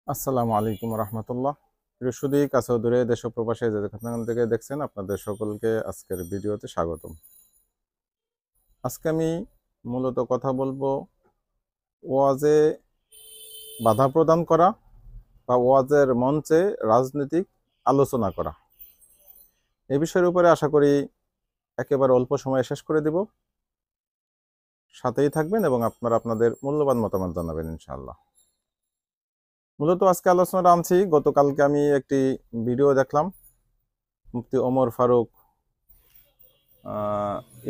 আসসালামু আলাইকুম রহমতুল্লাহ। সুদী কাছে দূরে দেশ ও প্রবাসে যেখান থেকে দেখছেন আপনাদের সকলকে আজকের ভিডিওতে স্বাগতম। আজকে আমি মূলত কথা বলবো ওয়াজে বাধা প্রদান করা বা ওয়াজের মঞ্চে রাজনৈতিক আলোচনা করা, এই বিষয়ের উপরে আশা করি একেবারে অল্প সময়ে শেষ করে দিব। সাথেই থাকবেন এবং আপনারা আপনাদের মূল্যবান মতামত জানাবেন ইনশাআল্লাহ। মূলত আজকে আলোচনাটা আনছি, গতকালকে আমি একটি ভিডিও দেখলাম মুফতি ওমর ফারুক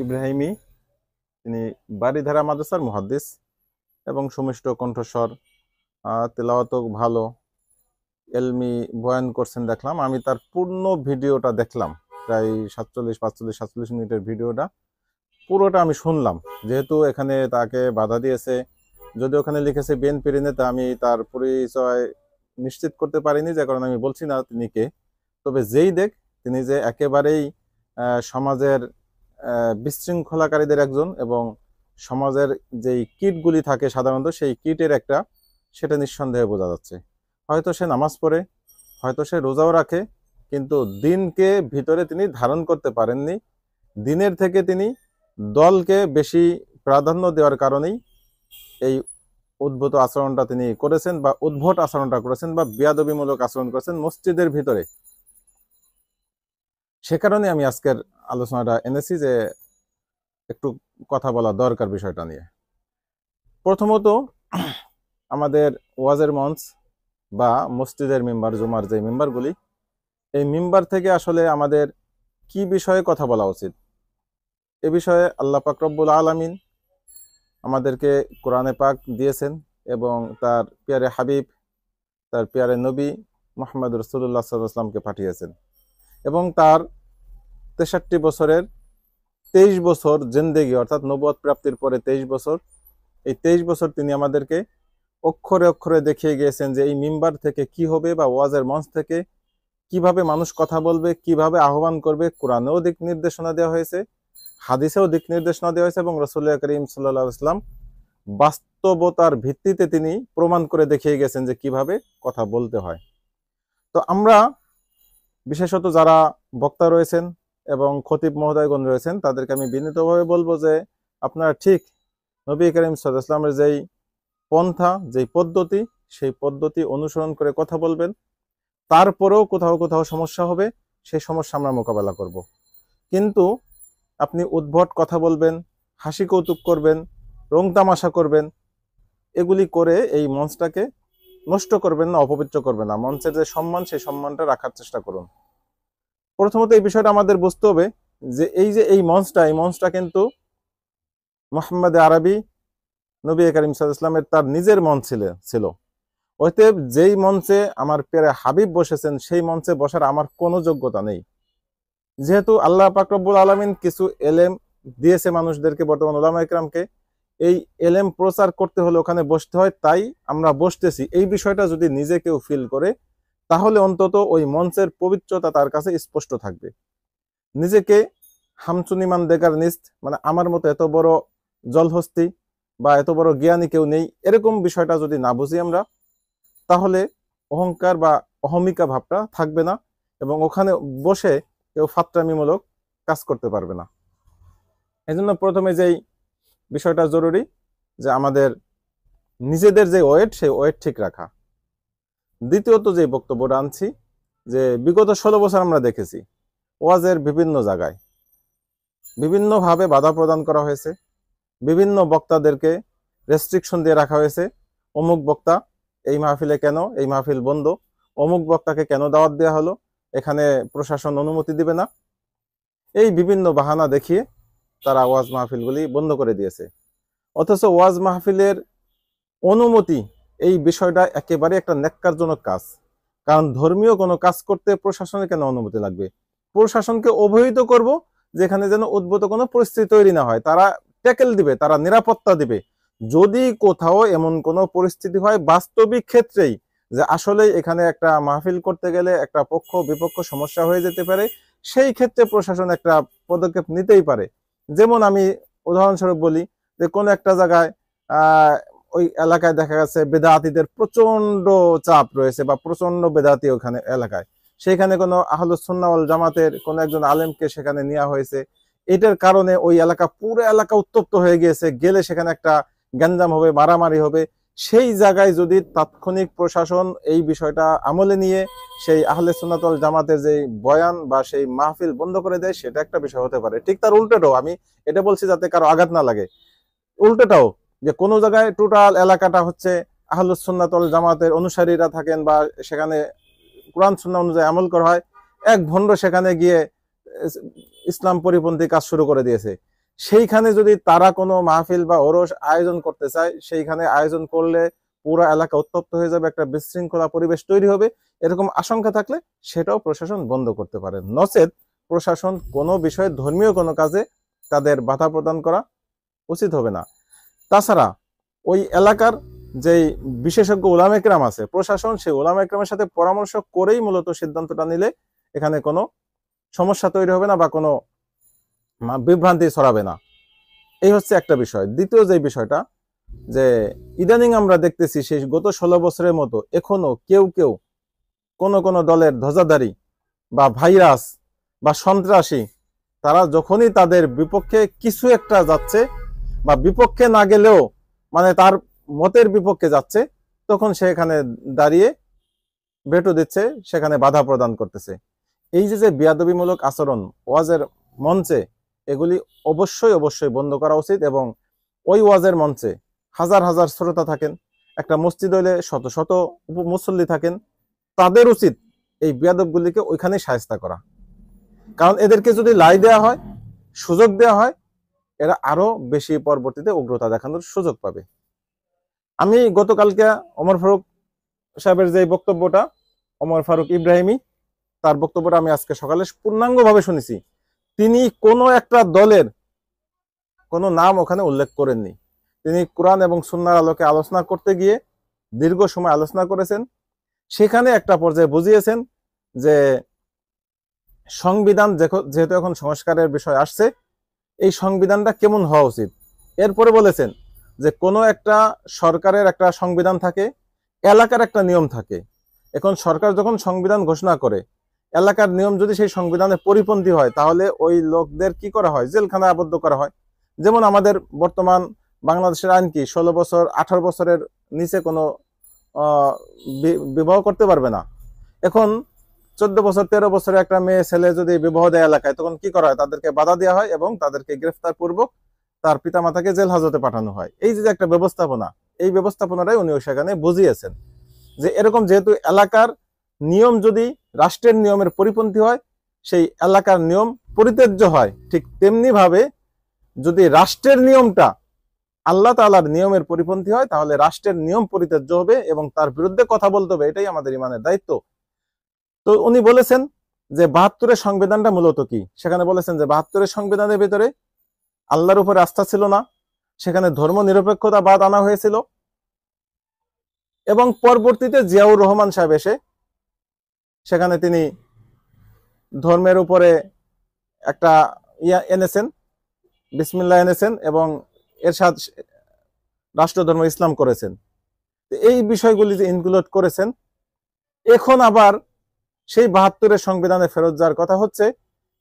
ইব্রাহিমি, তিনি বাড়িধারা মাদ্রাসার মুহাদ্দিস এবং সুমিষ্ট কণ্ঠস্বর, তেলাওয়াতও ভালো, এলমি বয়ান করছেন দেখলাম। আমি তার পূর্ণ ভিডিওটা দেখলাম, প্রায় 47 মিনিটের ভিডিওটা পুরোটা আমি শুনলাম। যেহেতু এখানে তাকে বাধা দিয়েছে, যদি ওখানে লিখেছে বিএনপির নেতা, আমি তার পরিচয় নিশ্চিত করতে পারিনি, যে কারণে আমি বলছি না তিনি কে। তবে যেই দেখ, তিনি যে একেবারেই সমাজের বিশৃঙ্খলাকারীদের একজন এবং সমাজের যেই কিটগুলি থাকে সাধারণত সেই কিটের একটা, সেটা নিঃসন্দেহে বোঝা যাচ্ছে। হয়তো সে নামাজ পড়ে, হয়তো সে রোজাও রাখে, কিন্তু দিনকে ভিতরে তিনি ধারণ করতে পারেননি। দিনের থেকে তিনি দলকে বেশি প্রাধান্য দেওয়ার কারণেই এই উদ্ভূত আচরণটা তিনি করেছেন, বা উদ্ভট আচরণটা করেছেন, বা বেয়াদবিমূলক আচরণ করেছেন মসজিদের ভিতরে। সে কারণে আমি আজকের আলোচনাটা এনেছি, যে একটু কথা বলা দরকার বিষয়টা নিয়ে। প্রথমত, আমাদের ওয়াজের মঞ্চ বা মসজিদের মেম্বার, জুমার যে মেম্বারগুলি, এই মেম্বার থেকে আসলে আমাদের কি বিষয়ে কথা বলা উচিত, এ বিষয়ে আল্লাহ পাক রব্বুল আলামিন আমাদেরকে কোরআনে পাক দিয়েছেন এবং তার পিয়ারে হাবিব, তার পিয়ারে নবী মুহাম্মদ রাসূলুল্লাহ সাল্লাল্লাহু আলাইহি ওয়াসাল্লামকে পাঠিয়েছেন। এবং তার 63 বছরের 23 বছর জিন্দেগি, অর্থাৎ নবুয়ত প্রাপ্তির পরে 23 বছর, এই 23 বছর তিনি আমাদেরকে অক্ষরে অক্ষরে দেখিয়ে গিয়েছেন যে এই মিম্বার থেকে কি হবে, বা ওয়াজের মঞ্চ থেকে কিভাবে মানুষ কথা বলবে, কিভাবে আহ্বান করবে। কোরআনেও দিক নির্দেশনা দেওয়া হয়েছে, হাদিসেও দিক নির্দেশনা দেওয়া হয়েছে, এবং রাসূলুল্লাহ করিম সাল্লাল্লাহু আলাইহি ওয়াসাল্লাম বাস্তবতার ভিত্তিতে তিনি প্রমাণ করে দেখিয়ে গেছেন যে কিভাবে কথা বলতে হয়। তো আমরা বিশেষত যারা বক্তা রয়েছেন এবং খতিব মহোদয়গণ রয়েছেন, তাদেরকে আমি বিনীতভাবে বলবো যে আপনারা ঠিক নবী করিম সাল্লাল্লাহু আলাইহি ওয়াসাল্লামের যেই পন্থা, যেই পদ্ধতি, সেই পদ্ধতি অনুসরণ করে কথা বলবেন। তারপরেও কোথাও কোথাও সমস্যা হবে, সেই সমস্যা আমরা মোকাবেলা করব। কিন্তু আপনি উদ্ভট কথা বলবেন, হাসি কৌতুক করবেন, রং তামাশা করবেন, এগুলি করে এই মঞ্চটাকে নষ্ট করবেন না, অপবিত্র করবেন না। মঞ্চের যে সম্মান, সেই সম্মানটা রাখার চেষ্টা করুন। প্রথমত এই বিষয়টা আমাদের বুঝতে হবে যে এই মঞ্চটা কিন্তু মুহাম্মদ আরবি নবী করিম সাল্লাল্লাহু আলাইহি ওয়াসাল্লামের তার নিজের মঞ্চ ছিল। অতএব যেই মঞ্চে আমার প্যারে হাবিব বসেছেন, সেই মঞ্চে বসার আমার কোনো যোগ্যতা নেই। যেহেতু আল্লাহ পাক রব্বুল আলামিন কিছু এলেম দিয়েছে মানুষদেরকে, বর্তমান উলামায়ে কেরামকে, এই এলেম প্রচার করতে হলে ওখানে বসতে হয়, তাই আমরা বসতেছি। এই বিষয়টা যদি নিজে কেউ ফিল করে, তাহলে অন্তত ওই মঞ্চের পবিত্রতা তার কাছে স্পষ্ট থাকবে। নিজেকে হামচুনিমান দেগার নিস্ত, মানে আমার মতো এত বড় জলহস্তি বা এত বড় জ্ঞানী কেউ নেই, এরকম বিষয়টা যদি না বুঝি আমরা, তাহলে অহংকার বা অহমিকা ভাবটা থাকবে না, এবং ওখানে বসে কেউ ফাত্রামিমূলক কাজ করতে পারবে না। এই জন্য প্রথমে যেই বিষয়টা জরুরি, যে আমাদের নিজেদের যে ওয়েট, সেই ওয়েট ঠিক রাখা। দ্বিতীয়ত যে বক্তব্যটা আনছি, যে বিগত 16 বছর আমরা দেখেছি ওয়াজের বিভিন্ন জায়গায় বিভিন্নভাবে বাধা প্রদান করা হয়েছে, বিভিন্ন বক্তাদেরকে রেস্ট্রিকশন দিয়ে রাখা হয়েছে। অমুক বক্তা এই মাহফিলে কেন, এই মাহফিল বন্ধ, অমুক বক্তাকে কেন দাওয়াত দেওয়া হলো, এখানে প্রশাসন অনুমতি দিবে না, এই বিভিন্ন বাহানা দেখিয়ে তারা ওয়াজ মাহফিলগুলি বন্ধ করে দিয়েছে। অথচ ওয়াজ মাহফিলের অনুমতি, এই বিষয়টা একেবারে একটা ন্যাক্কারজনক কাজ। কারণ ধর্মীয় কোনো কাজ করতে প্রশাসনের কেন অনুমতি লাগবে? প্রশাসনকে অবহিত করব, যেখানে যেন উদ্ভূত কোনো পরিস্থিতি তৈরি না হয়। তারা ট্যাকেল দিবে, তারা নিরাপত্তা দিবে। যদি কোথাও এমন কোনো পরিস্থিতি হয় বাস্তবিক ক্ষেত্রেই, যে আসলে এখানে একটা মাহফিল করতে গেলে একটা পক্ষ বিপক্ষ সমস্যা হয়ে যেতে পারে, সেই ক্ষেত্রে প্রশাসন একটা পদক্ষেপ নিতেই পারে। যেমন আমি উদাহরণস্বরূপ বলি, যে কোনো একটা জায়গায় ওই এলাকায় দেখা গেছে বেদাতীদের প্রচন্ড চাপ রয়েছে বা প্রচন্ড বেদাতি ওখানে এলাকায়, সেখানে কোনো আহলুস সুন্নাহ ওয়াল জামাতের কোনো একজন আলেমকে সেখানে নেওয়া হয়েছে। এটার কারণে ওই এলাকা, পুরো এলাকা উত্তপ্ত হয়ে গিয়েছে, গেলে সেখানে একটা গ্যাঞ্জাম হবে, মারামারি হবে। সেই জায়গায় যদি তাৎক্ষণিক প্রশাসন এই বিষয়টা আমলে নিয়ে সেই আহলে সুন্নাত ওয়াল জামাতের যে বয়ান বা সেই মাহফিল বন্ধ করে দেয়, সেটা একটা বিষয় হতে পারে। ঠিক তার উল্টোটাও, আমি এটা বলছি যাতে কারো আঘাত না লাগে, উল্টোটাও যে কোনো জায়গায় টোটাল এলাকাটা হচ্ছে আহলুস সুন্নাত ওয়াল জামাতের অনুসারীরা থাকেন বা সেখানে কোরআন সুন্নাহ অনুযায়ী আমল করা হয়, এক ভণ্ড সেখানে গিয়ে ইসলাম পরিপন্থী কাজ শুরু করে দিয়েছে। সেইখানে যদি তারা কোনো মাহফিল বা ওরস আয়োজন করতে চায়, সেইখানে আয়োজন করলে পুরো এলাকা উত্তপ্ত হয়ে যাবে, একটা বিশৃঙ্খলা পরিবেশ তৈরি হবে। এরকম আশঙ্কা থাকলে সেটাও প্রশাসন বন্ধ করতে পারে। নচেত প্রশাসন কোনো বিষয়ে, ধর্মীয় কোনো কাজে তাদের বাধা প্রদান করা উচিত হবে না। তাছাড়া ওই এলাকার যেই বিশেষজ্ঞ উলামা ইকরাম আছে, প্রশাসন সেই উলামা ইকরামের সাথে পরামর্শ করেই মূলত সিদ্ধান্তটা নিলে এখানে কোনো সমস্যা তৈরি হবে না বা কোনো বিভ্রান্তি ছড়াবে না। এই হচ্ছে একটা বিষয়। দ্বিতীয় যে বিষয়টা, যে ইদানিং আমরা দেখতেছি সেই গত 16 বছরের মতো এখনো কেউ কেউ কোন কোন দলের ধ্বজাধারী বা ভাইরাস বা সন্ত্রাসী, তারা যখনই তাদের বিপক্ষে কিছু একটা যাচ্ছে বা বিপক্ষে না গেলেও মানে তার মতের বিপক্ষে যাচ্ছে, তখন সেখানে দাঁড়িয়ে ভেটো দিচ্ছে, সেখানে বাধা প্রদান করতেছে। এই যে বেয়াদবিমূলক আচরণ ওয়াজের মঞ্চে, এগুলি অবশ্যই অবশ্যই বন্ধ করা উচিত। এবং ওই ওয়াজের মঞ্চে হাজার হাজার শ্রোতা থাকেন, একটা মসজিদ হইলে শত শত মুসল্লি থাকেন, তাদের উচিত এই বেয়াদবগুলিকে ওইখানে শায়েস্তা করা। কারণ এদেরকে যদি লাই দেওয়া হয়, সুযোগ দেওয়া হয়, এরা আরো বেশি পরবর্তীতে উগ্রতা দেখানোর সুযোগ পাবে। আমি গতকালকে ওমর ফারুক সাহেবের যে বক্তব্যটা, ওমর ফারুক ইব্রাহিমী, তার বক্তব্যটা আমি আজকে সকালে পূর্ণাঙ্গভাবে শুনেছি। তিনি কোনো একটা দলের কোনো নাম ওখানে উল্লেখ করেননি। তিনি কোরআন এবং সুন্নাহর আলোকে আলোচনা করতে গিয়ে দীর্ঘ সময় আলোচনা করেছেন। সেখানে একটা পর্যায়ে বুঝিয়েছেন যে সংবিধান যেহেতু এখন সংস্কারের বিষয় আসছে, এই সংবিধানটা কেমন হওয়া উচিত। এরপরে বলেছেন যে কোনো একটা সরকারের একটা সংবিধান থাকে, এলাকার একটা নিয়ম থাকে। এখন সরকার যখন সংবিধান ঘোষণা করে, এলাকার নিয়ম যদি সেই সংবিধানের পরিপন্থী হয়, তাহলে ওই লোকদের কি করা হয়, জেলখানায় আবদ্ধ করা হয়। যেমন আমাদের বর্তমান বাংলাদেশের আইন কি 16 বছর 18 বছরের নিচে কোনো বিবাহ করতে পারবে না। এখন 14 বছর 13 বছরের একটা মেয়ে ছেলে যদি বিবাহ দেয় এলাকায়, তখন কি করা হয়, তাদেরকে বাধা দেওয়া হয় এবং তাদেরকে গ্রেফতার পূর্বক তার পিতামাতাকে জেল হাজতে পাঠানো হয়। এই যে একটা ব্যবস্থাপনা, এই ব্যবস্থাপনাটাই উনি সেখানে বুঝিয়েছেন যে এরকম যেহেতু এলাকার নিয়ম যদি রাষ্ট্রের নিয়মের পরিপন্থী হয়, সেই এলাকার নিয়ম পরিত্যাজ্য হয়। ঠিক তেমনি ভাবে যদি রাষ্ট্রের নিয়মটা আল্লাহ তাআলার নিয়মের পরিপন্থী হয়, তাহলে রাষ্ট্রের নিয়ম পরিত্যাজ্য হবে এবং তার বিরুদ্ধে কথা বলতে হবে। এটাই আমাদের ইমানের দায়িত্ব। তো উনি বলেছেন যে 72-এর সংবিধানটা মূলত কি। সেখানে বলেছেন যে 72-এর সংবিধানের ভিতরে আল্লাহর উপরে আস্থা ছিল না, সেখানে ধর্ম নিরপেক্ষতাবাদ আনা হয়েছিল। এবং পরবর্তীতে জিয়াউর রহমান সাহেব এসে সেখানে তিনি ধর্মের উপরে একটা এনেছেন, বিসমিল্লাহ এনেছেন এবং এরশাদ রাষ্ট্রধর্ম ইসলাম করেছেন। এই বিষয়গুলি যে ইনক্লুড করেছেন, এখন আবার সেই 72-এর সংবিধানে ফেরত যাওয়ার কথা হচ্ছে,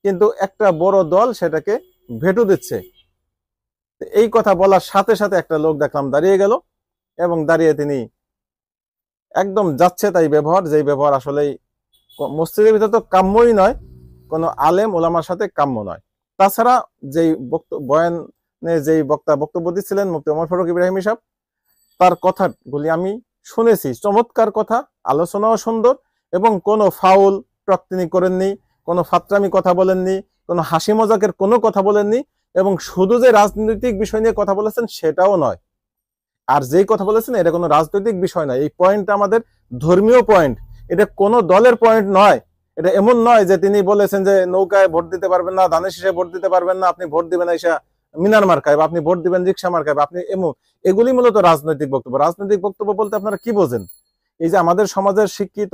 কিন্তু একটা বড় দল সেটাকে ভেটো দিচ্ছে। এই কথা বলার সাথে সাথে একটা লোক দেখলাম দাঁড়িয়ে গেল এবং দাঁড়িয়ে তিনি একদম যাচ্ছে তাই ব্যবহার, যেই ব্যবহার আসলেই মসজিদের ভিতরে তো কাম্যই নয়, কোনো আলেম ওলামার সাথে কাম্য নয়। তাছাড়া যেই বয়ানে যেই বক্তব্য দিচ্ছিলেন মুফতি ওমর ফারুক ইব্রাহিমী সাহেব, তার কথাগুলি আমি শুনেছি, চমৎকার কথা, আলোচনাও সুন্দর এবং কোনো ফাউল টক তিনি করেননি, কোনো ফাত্রামি কথা বলেননি, কোনো হাসি মজাকের কোনো কথা বলেননি এবং শুধু যে রাজনৈতিক বিষয় নিয়ে কথা বলেছেন সেটাও নয়। আর যেই কথা বলেছেন এটা কোনো রাজনৈতিক বিষয় নয়, এই পয়েন্টটা আমাদের ধর্মীয় পয়েন্ট, এটা কোনো দলের পয়েন্ট নয়। এটা এমন নয় যে তিনি বলেছেন যে নৌকায় ভোট দিতে পারবেন না, ধানের শীষে ভোট দিতে পারবেন না, আপনি ভোট দিবেন এসে মিনার মার্কায় বা আপনি ভোট দিবেন রিক্সা মার্কায় বা আপনি এগুলি মূলত রাজনৈতিক বক্তব্য। রাজনৈতিক বক্তব্য বলতে আপনারা কি বোঝেন? এই যে আমাদের সমাজের শিক্ষিত,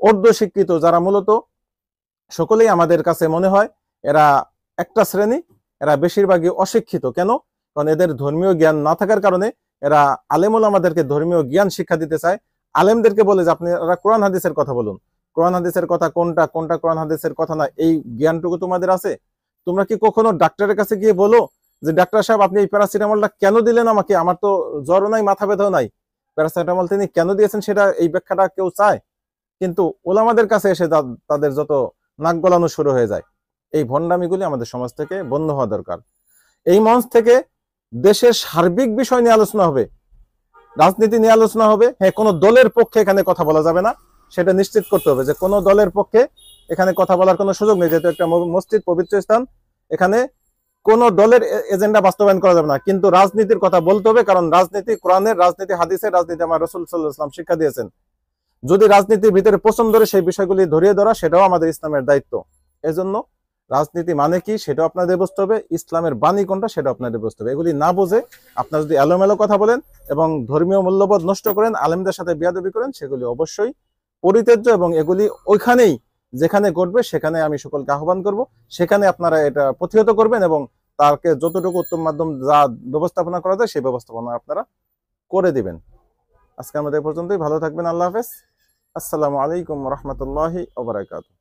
অর্ধ শিক্ষিত যারা, মূলত সকলেই আমাদের কাছে মনে হয় এরা একটা শ্রেণী, এরা বেশিরভাগই অশিক্ষিত। কেন? কারণ এদের ধর্মীয় জ্ঞান না থাকার কারণে এরা আলেমুল আমাদেরকে ধর্মীয় জ্ঞান শিক্ষা দিতে চায়। আলেমদেরকে বলে যে আপনারা কোরআন হাদিসের কথা বলুন, কোরআন হাদিসের কথা কোনটা কোনটা কোরআন হাদিসের কথা না, এই জ্ঞানটুকু তোমাদের আছে? তোমরা কি কখনো ডাক্তারের কাছে গিয়ে বলো যে ডাক্তার সাহেব আপনি এই প্যারাসিটামলটা কেন দিলেন আমাকে, আমার তো জ্বরও নাই মাথা ব্যথাও নাই, প্যারাসিটামল তিনি কেন দিয়েছেন সেটা এই ব্যাখ্যাটা কেউ চায়? কিন্তু ওলামাদের কাছে এসে তাদের যত নাক গলানো শুরু হয়ে যায়। এই ভণ্ডামিগুলি আমাদের সমাজ থেকে বন্ধ হওয়া দরকার। এই মঞ্চ থেকে দেশের সার্বিক বিষয় নিয়ে আলোচনা হবে, রাজনীতি নিয়ে আলোচনা হবে। হ্যাঁ, কোনো দলের পক্ষে এখানে কথা বলা যাবে না, সেটা নিশ্চিত করতে হবে যে কোনো দলের পক্ষে এখানে কথা বলার কোনো সুযোগ নেই। যেহেতু একটা মসজিদ, পবিত্র স্থান, এখানে কোন দলের এজেন্ডা বাস্তবায়ন করা যাবে না। কিন্তু রাজনীতির কথা বলতে হবে, কারণ রাজনীতি কোরআনের, রাজনীতি হাদিসের, রাজনীতি আমার রাসূল সাল্লাল্লাহু আলাইহি ওয়াসাল্লাম শিক্ষা দিয়েছেন। যদি রাজনীতির ভিতরে পছন্দ ধরে সেই বিষয়গুলি ধরিয়ে ধরা, সেটাও আমাদের ইসলামের দায়িত্ব। এজন্য রাজনীতি মানে কি সেটাও আপনাদের বুঝতে হবে, ইসলামের বাণী কোনটা সেটাও আপনাদের বুঝতে হবে। এগুলি না বুঝে আপনারা যদি এলোমেলো কথা বলেন এবং ধর্মীয় মূল্যবোধ নষ্ট করেন, আলেমদের সাথে বেয়াদবি করেন, সেগুলি অবশ্যই পরিত্যাজ্য। এবং এগুলি ওইখানেই যেখানে ঘটবে সেখানে আমি সকলকে আহ্বান করব, সেখানে আপনারা এটা প্রতিহত করবেন এবং তাকে যতটুকু উত্তম মাধ্যম যা ব্যবস্থাপনা করা যায় সেই ব্যবস্থাপনা আপনারা করে দিবেন। আজকে আমাদের পর্যন্তই। ভালো থাকবেন। আল্লাহ হাফেজ। আসসালামু আলাইকুম ওয়া রাহমাতুল্লাহি ওয়া বারাকাতুহু।